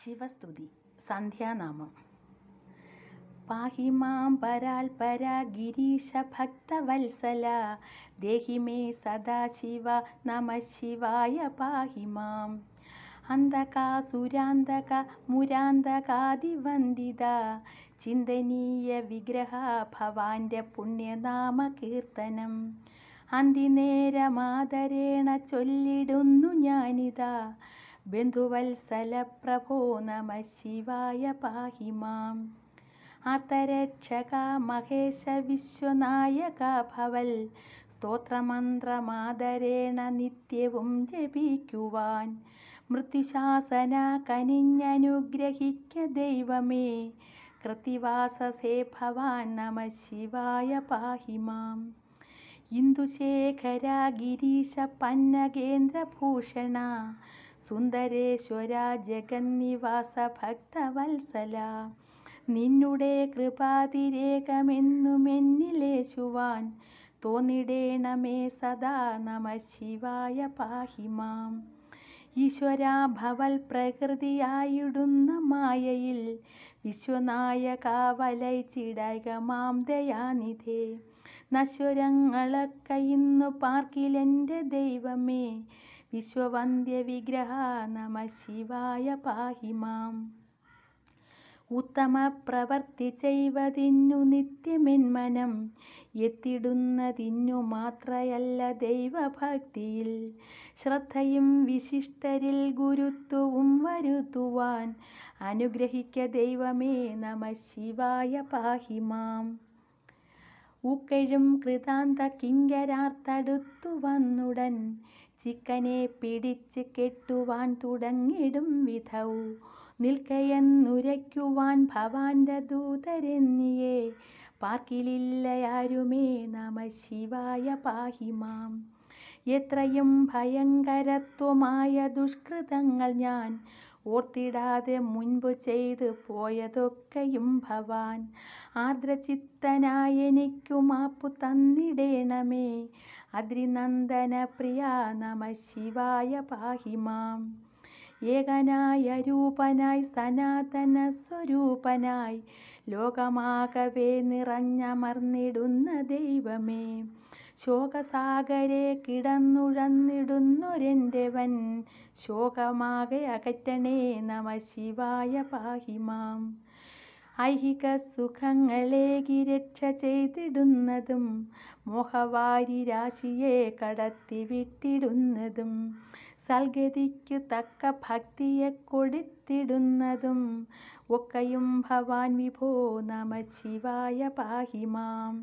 ശിവസ്തുതി. സന്ധ്യാനാമം. പാഹി മാം പരാൽപര ഗിരീശ ഭക്തവത്സല, ദേഹി മേ സദാശിവ നമഃ ശിവായ പാഹി മാം. അന്ധകാസുരാന്തക മുരാന്തകാദിവന്ദിത, ചിന്തനീയ വിഗ്രഹ ഭവാന്റെ പുണ്യനാമ കീർത്തനം. അന്തിനേരമാദരേണ ചൊല്ലിടുന്നു ഞാനിതാ, ബന്ധുവത്സല പ്രഭോ നമഃ ശിവായ പാഹി മാം. ആർത്തരക്ഷക മഹേശ വിശ്വനായക ഭവൽ, സ്തോത്രമന്ത്രമാദരേണ നിത്യവും ജപിക്കുവാൻ. മൃത്യുശാസന കനിഞ്ഞനുഗ്രഹിക്ക ദൈവമേ, കൃത്തിവാസസേ ഭവാൻ നമഃ ശിവായ പാഹി മാം. ഇന്ദുശേഖര ഗിരീശ പന്നഗേന്ദ്രഭൂഷണ, സുന്ദരേശ്വര ജഗന്നിവാസ ഭക്തവത്സല, നിന്നുടെ കൃപാതിരേകമെന്നുമെന്നിലേശുവാൻ തോന്നിടേണമേ സദാ നമഃ ശിവായ പാഹി മാം. ഈശ്വര ഭവൽ പ്രകൃതിയായിടുന്ന മായയിൽ, വിശ്വനായക വലയിച്ചിടക മാം ദയാനിധേ. നശ്വരങ്ങളൊക്കെ ഇന്നു പാർക്കിലെൻ്റെ ദൈവമേ, വിശ്വവന്ദ്യ വിഗ്രഹ നമഃ ശിവായ പാഹി മാം. ഉത്തമ പ്രവർത്തി ചെയ്വതിന്നു നിത്യമെന്മനം, എത്തിടുന്നതിന്നു മാത്രയല്ല ദൈവഭക്തിയിൽ. ശ്രദ്ധയും വിശിഷ്ടരിൽ ഗുരുത്വവും വരുത്തുവാൻ, അനുഗ്രഹിക്ക ദൈവമേ നമഃ ശിവായ പാഹി മാം. ഊക്കെഴും കൃതാന്ത കിങ്കരാർത്തടുത്തു വന്നുടൻ, ചിക്കനെ പിടിച്ച് കെട്ടുവാൻ തുടങ്ങിടും വിധൗ. നിൽക്കയെന്നുരയ്ക്കുവാൻ ഭവാന്റെ ദൂതരെന്നിയെ, പാർക്കിലില്ലയാരുമേ നമഃ ശിവായ പാഹി മാം. എത്രയും ഭയങ്കരത്വമായ ദുഷ്കൃതങ്ങൾ ഞാൻ, ഓർത്തിടാതെ മുൻപ് ചെയ്തു പോയതൊക്കെയും ഭവാൻ. ആർദ്രചിത്തനായെനിക്കു മാപ്പു തന്നിടേണമേ, അദ്രിനന്ദന പ്രിയ നമഃ ശിവായ പാഹി മാം. ഏകനായ രൂപനായി സനാതന സ്വരൂപനായി, ലോകമാകവേ നിറഞ്ഞമർന്നിടുന്ന ദൈവമേ, ശോകസാഗരെ കിടന്നുഴന്നിടുന്നൊരെൻ്റെ വൻ, ശോകമാകെ അകറ്റണേ നമഃ ശിവായ പാഹി മാം. ഐഹിക സുഖങ്ങളേകി രക്ഷ ചെയ്തിടുന്നതും, മോഹവാരി രാശിയെ കടത്തിവിട്ടിടുന്നതും, സൽഗതിക്കു തക്ക ഭക്തിയെ കൊടുത്തിടുന്നതും ഒക്കെയും ഭവാൻ വിഭോ നമഃ ശിവായ പാഹി മാം.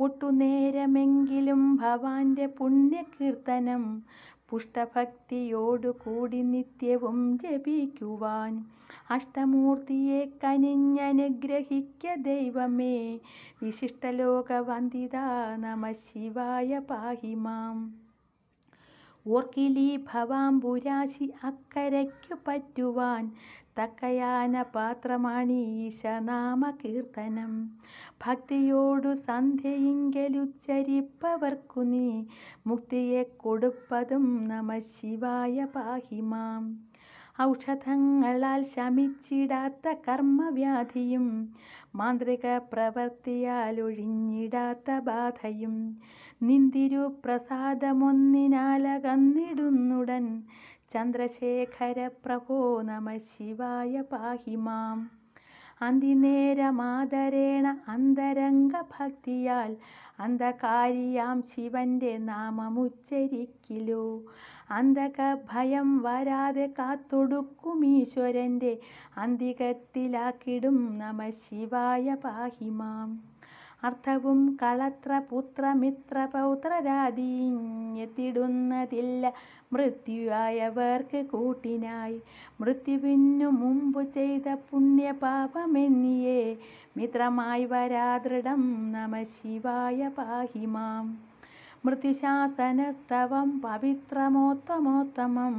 ഒട്ടുനേരമെങ്കിലും ഭവാന്റെ പുണ്യകീർത്തനം, പുഷ്ടഭക്തിയോടുകൂടി നിത്യവും ജപിക്കുവാൻ. അഷ്ടമൂർത്തിയെ കനിഞ്ഞനുഗ്രഹിക്ക ദൈവമേ, വിശിഷ്ടലോകവന്ദിത നമഃ ശിവായ പാഹി മാം. ഓർക്കിലീ ഭവാംബുരാശി അക്കരയ്ക്കു പറ്റുവാൻ, തക്കയാന പാത്രമാണീശനാമ കീർത്തനം. ഭക്തിയോടു സന്ധ്യയിങ്കലുച്ചരിപ്പവർക്കു നീ, മുക്തിയെ കൊടുപ്പതും നമഃ ശിവായ പാഹി മാം. ഔഷധങ്ങളാൽ ശമിച്ചിടാത്ത കർമ്മവ്യാധിയും, മാന്ത്രിക പ്രവൃത്തിയാൽ ഒഴിഞ്ഞിടാത്ത ബാധയും, നിന്തിരു പ്രസാദമൊന്നിനാലകന്നിടുന്നുടൻ, ചന്ദ്രശേഖര പ്രഭോ നമഃ ശിവായ പാഹി മാം. അന്തിനേരമാദരേണ അന്തരംഗ ഭക്തിയാൽ, അന്ധകാരിയാം ശിവന്റെ നാമമുച്ചരിക്കിലോ. അന്ധകഭയം വരാതെ കാത്തൊടുക്കുമീശ്വരന്റെ, അന്തികത്തിലാക്കിടും നമഃ ശിവായ പാഹി മാം. അർത്ഥവും കളത്രപുത്രമിത്ര പൗത്രരാദിയെത്തിടുന്നതില്ല മൃത്യുവായവർക്ക് കൂട്ടിനായി. മൃത്യുവിനു മുമ്പു ചെയ്ത പുണ്യപാപമെന്നിയെ, മിത്രമായി വരാദൃഢം നമഃ ശിവായ പാഹി മാം. മൃത്യുശാസനസ്തവം പവിത്രമോത്തമോത്തമം,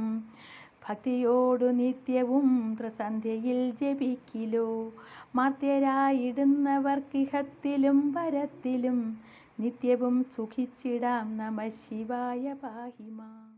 ഭക്തിയോടു നിത്യവും ത്രിസന്ധ്യയിൽ ജപിക്കിലോ. മാർത്യരായിടുന്നവർക്കിഹത്തിലും പരത്തിലും, നിത്യവും സുഖിച്ചിടാം നമഃ ശിവായ പാഹി മാം.